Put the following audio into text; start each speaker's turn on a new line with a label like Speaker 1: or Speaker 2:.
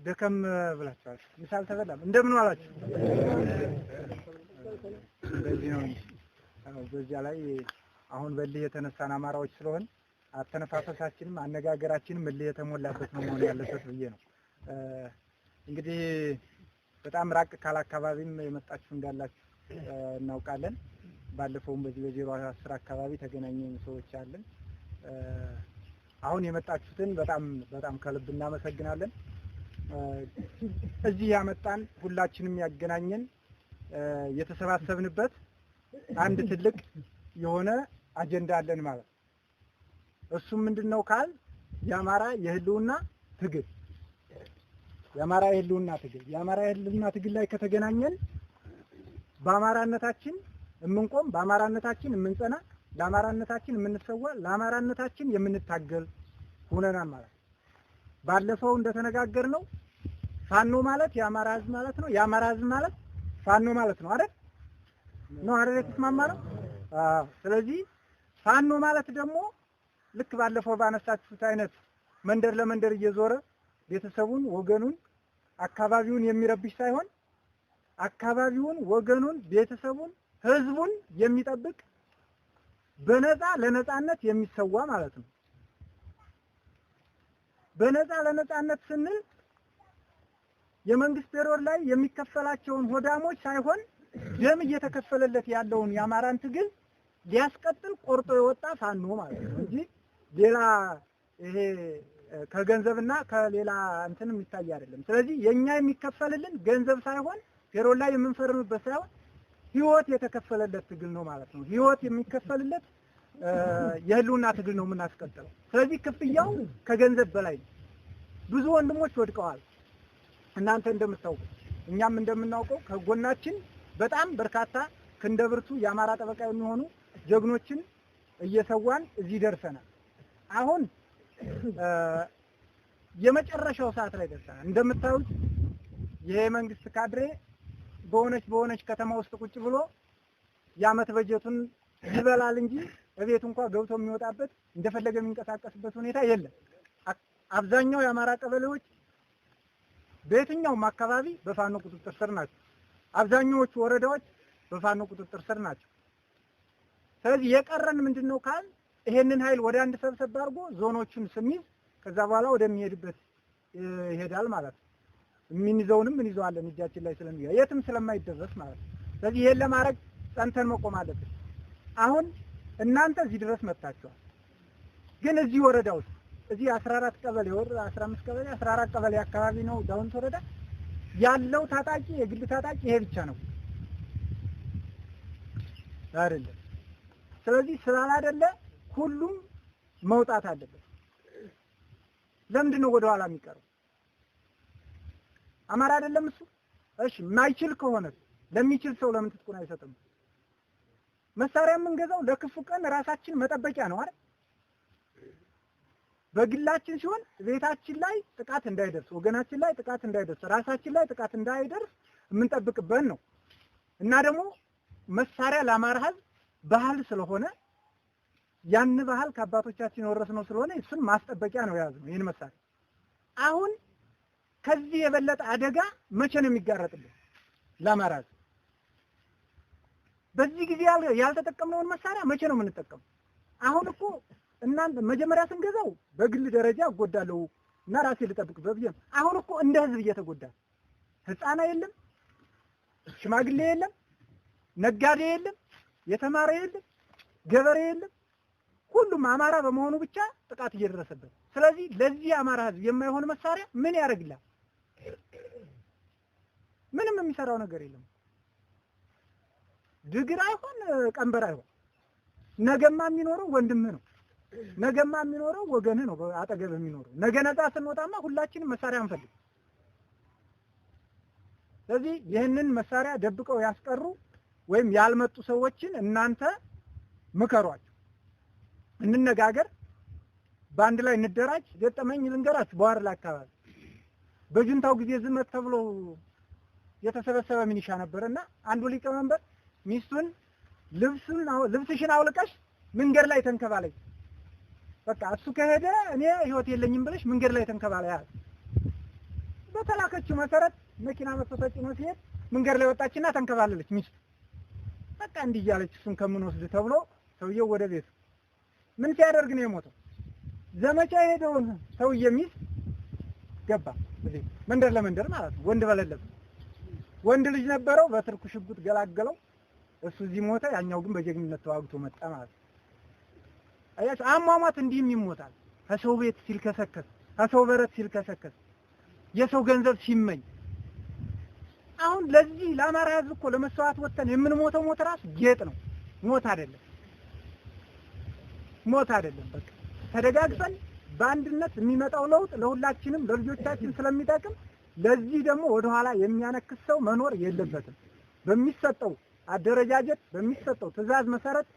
Speaker 1: ደከም ብላችኋል። ምሳል ተበላም እንደምን ዋላችሁ? በዚህ ነው በዚያ ላይ አሁን በልህ የተነሳን አማራዎች ስለሆን አተነፋፈሳችንም አነጋገራችንም በልህ የተሞላበት ነው መሆን ያለበት ብዬ ነው። እንግዲህ በጣም ራቅ ካለ አካባቢም የመጣችሁ እንዳላችሁ እናውቃለን። ባለፈውም በዚህ በ010 አካባቢ ተገናኘን ሰዎች አለን። አሁን የመጣችሁትን በጣም ከልብ እናመሰግናለን። እዚህ ያመጣን ሁላችንም ያገናኘን የተሰባሰብንበት አንድ ትልቅ የሆነ አጀንዳ አለን ማለት ነው። እሱም ምንድነው ካል የአማራ የህልውና ትግል የአማራ የህልውና ትግል ላይ ከተገናኘን በአማራነታችን የምንቆም በአማራነታችን የምንጸና ለአማራነታችን የምንሰዋ ለአማራነታችን የምንታገል ሆነናል ማለት ነው። ባለፈው እንደተነጋገርነው ፋኖ ማለት የአማራ ህዝብ ማለት ነው። የአማራ ህዝብ ማለት ፋኖ ማለት ነው አይደል? ነው አይደል? ተስማማነው። ስለዚህ ፋኖ ማለት ደግሞ ልክ ባለፈው ባነሳችሁት አይነት መንደር ለመንደር እየዞረ ቤተሰቡን፣ ወገኑን፣ አካባቢውን የሚረብሽ ሳይሆን አካባቢውን፣ ወገኑን፣ ቤተሰቡን፣ ህዝቡን የሚጠብቅ በነፃ ለነፃነት የሚሰዋ ማለት ነው። በነፃ ለነፃነት ስንል የመንግስት ፔሮል ላይ የሚከፈላቸውን ሆዳሞች ሳይሆን ደም እየተከፈለለት ያለውን የአማራን ትግል ሊያስቀጥል ቆርጦ የወጣ ፋኖ ማለት ነው እንጂ ሌላ ይሄ ከገንዘብና ከሌላ እንትን የሚታይ አይደለም። ስለዚህ የኛ የሚከፈልልን ገንዘብ ሳይሆን ፔሮል ላይ የምንፈርምበት ሳይሆን ህይወት የተከፈለለት ትግል ነው ማለት ነው። ህይወት የሚከፈልለት የህልውና ትግል ነው የምናስቀጥለው። ስለዚህ ክፍያው ከገንዘብ በላይ ነው። ብዙ ወንድሞች ወድቀዋል። እናንተ እንደምታውቁ እኛም እንደምናውቀው ከጎናችን በጣም በርካታ ክንደብርቱ የአማራ ጠበቃ የሚሆኑ ጀግኖችን እየሰዋን እዚህ ደርሰናል። አሁን የመጨረሻው ሰዓት ላይ ደርሰናል። እንደምታዩት ይሄ መንግስት ካድሬ በሆነች ከተማ ውስጥ ቁጭ ብሎ የዓመት በጀቱን ይበላል እንጂ እቤት እንኳን ገብቶ የሚወጣበት እንደፈለገ የሚንቀሳቀስበት ሁኔታ የለም። አብዛኛው የአማራ ቀበሌዎች በየትኛውም አካባቢ በፋኖ ቁጥጥር ስር ናቸው። አብዛኛዎቹ ወረዳዎች በፋኖ ቁጥጥር ስር ናቸው። ስለዚህ የቀረን ምንድነው ካል ይሄንን ኃይል ወደ አንድ ሰብሰብ አድርጎ ዞኖቹን ስሚዝ ከዛ በኋላ ወደሚሄድበት ይሄዳል ማለት ነው። የምንይዘውንም እንይዘዋለን እጃችን ላይ ስለሚያ የትም ስለማይደረስ ማለት ነው። ስለዚህ ይሄን ለማድረግ ጸንተን መቆም አለብን። አሁን እናንተ እዚህ ድረስ መጣችኋል። ግን እዚህ ወረዳ ውስጥ እዚህ 14 ቀበሌ ወር 15 ቀበሌ 14 ቀበሌ አካባቢ ነው ዳውንት ወረዳ ያለው ታጣቂ የግል ታጣቂ ይሄ ብቻ ነው አይደለም። ስለዚህ ስላላደለ ሁሉም መውጣት አለበት። ለምንድን ነው ወደ ኋላ የሚቀረው? አማራ አይደለም እሱ? እሺ ማይችል ከሆነ ለሚችል ሰው ለምን ትጥቁን አይሰጥም? መሳሪያ የምንገዛው ለክፉ ቀን ራሳችን መጠበቂያ ነው አይደል? በግላችን ሲሆን ቤታችን ላይ ጥቃት እንዳይደርስ፣ ወገናችን ላይ ጥቃት እንዳይደርስ፣ ራሳችን ላይ ጥቃት እንዳይደርስ የምንጠብቅበት ነው። እና ደግሞ መሳሪያ ለአማራ ህዝብ ባህል ስለሆነ ያን ባህል ከአባቶቻችን ወረስነው ስለሆነ እሱን ማስጠበቂያ ነው የያዝነው ይሄን መሳሪያ። አሁን ከዚህ የበለጠ አደጋ መቼ ነው የሚጋረጥልን ለአማራ ህዝብ? በዚህ ጊዜ ያልተጠቀምነውን መሳሪያ መቼ ነው የምንጠቀመው? አሁን እኮ እናንተ መጀመሪያ ስንገዛው በግል ደረጃ እጎዳለሁ እና ራሴ ልጠብቅ በብዬ አሁን እኮ እንደ ህዝብ እየተጎዳ ህፃና የለም፣ ሽማግሌ የለም፣ ነጋዴ የለም፣ የተማረ የለም፣ ገበሬ የለም። ሁሉም አማራ በመሆኑ ብቻ ጥቃት እየደረሰበት። ስለዚህ ለዚህ አማራ ህዝብ የማይሆን መሳሪያ ምን ያደርግላል? ምንም የሚሰራው ነገር የለም። ድግር አይሆን ቀንበር አይሆን። ነገማ የሚኖረው ወንድምህ ነው። ነገማ የሚኖረው ወገንህ ነው። አጠገብ የሚኖረው ነገ ነፃ ስንወጣማ ሁላችንም መሳሪያ አንፈልግ። ስለዚህ ይህንን መሳሪያ ደብቀው ያስቀሩ ወይም ያልመጡ ሰዎችን እናንተ ምከሯቸው። እንነጋገር፣ በአንድ ላይ እንደራጅ። ገጠመኝ ልንገራችሁ። በዋርላ አካባቢ በጁንታው ጊዜ ዝመት ተብሎ የተሰበሰበ ሚኒሻ ነበርና አንዱ ሊቀመንበር ሚስቱን ልብስሽን አውልቀሽ መንገድ ላይ ተንከባለይ፣ በቃ እሱ ከሄደ እኔ ህይወት የለኝም ብለሽ መንገድ ላይ ተንከባለይ አለ። በተላከችው መሰረት መኪና መጥቶ ተጭኖ ሲሄድ መንገድ ላይ ወጣችና ተንከባለለች ሚስት። በቃ እንዲህ እያለች እሱን ከምንወስድ ተብሎ ሰውየው ወደ ቤቱ ምን ሲያደርግ ነው የሞተው? ዘመቻ የሄደውን ሰውዬ ሚስት ገባ እዚህ መንደር ለመንደር ማለት ነው። ወንድ በሌለበት ወንድ ልጅ ነበረው፣ በትርኩ ሽጉጥ ገላገለው። እሱ እዚህ ሞተ፣ ያኛው ግን በጀግንነት ተዋግቶ መጣ ማለት ነው። አያችሁ አሟሟት እንዲህም ይሞታል። ከሰው ቤት ሲልከሰከስ፣ ከሰው በረት ሲልከሰከስ፣ የሰው ገንዘብ ሲመኝ። አሁን ለዚህ ለአማራ ሕዝብ እኮ ለመስዋዕት ወጥተን የምንሞተው ሞት ራሱ ጌጥ ነው። ሞት አይደለም፣ ሞት አይደለም። በቃ ተደጋግፈን በአንድነት የሚመጣው ለውጥ ለሁላችንም ለልጆቻችን ስለሚጠቅም ለዚህ ደግሞ ወደኋላ የሚያነክስ ሰው መኖር የለበትም። በሚሰጠው አደረጃጀት በሚሰጠው ትዕዛዝ መሰረት